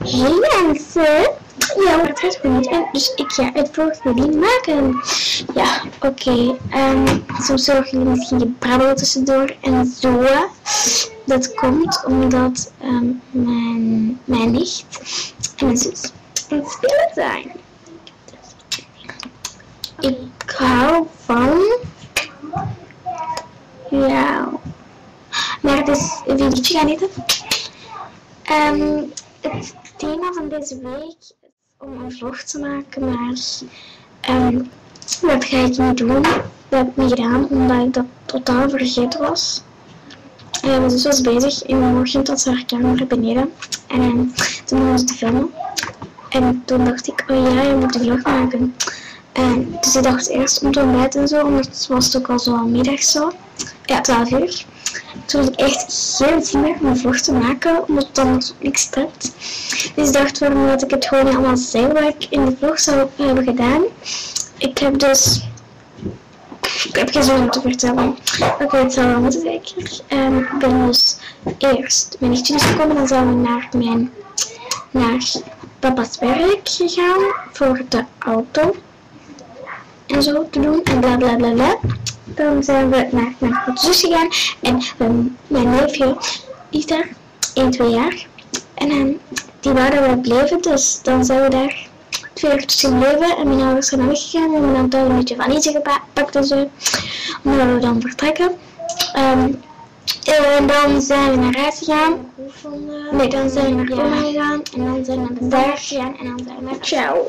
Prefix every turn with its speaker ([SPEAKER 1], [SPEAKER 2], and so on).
[SPEAKER 1] Hey mensen! Ja, maar het gaat goed en dus ik ga het voor jullie maken. Ja, oké. Soms horen jullie misschien gebrabbel tussendoor en zo. Dat komt omdat mijn nicht en mijn zus aan het spelen zijn. Ik hou van... Ja... Maar het is een videootje gaan eten. Het thema van deze week is om een vlog te maken, maar dat ga ik niet doen. Dat heb ik niet gedaan, omdat ik dat totaal vergeten was. Mijn zus was bezig in de morgen tot haar kamer beneden en toen begon ze te filmen. En toen dacht ik, oh ja, je moet de vlog maken. Dus ik dacht eerst om te ontbijten en zo, omdat het was ook al zo al middag zo. Ja, 12 uur. Toen had ik echt geen zin meer om een vlog te maken, omdat het dan nog niks staat. Dus ik dacht, waarom dat ik het gewoon niet allemaal zeg wat ik in de vlog zou hebben gedaan. Ik heb geen zin om te vertellen. Oké, het zal wel moeten zeker. Ik ben dus eerst mijn nichtje gekomen, dan zijn we naar papa's werk gegaan voor de auto en zo te doen en bla bla bla bla. Dan zijn we naar mijn grote zus gegaan en mijn neefje is daar 1-2 jaar en die wou dat we bleven, dus dan zijn we daar 2 uurtjes gebleven en mijn ouders zijn dan weggegaan en we hebben dan toch een beetje van eten gepakt en zo, omdat we dan vertrekken. En dan zijn we naar huis gegaan. Nee, dan zijn we naar oma gegaan en dan zijn we naar de berg gegaan en dan zijn we naar ciao.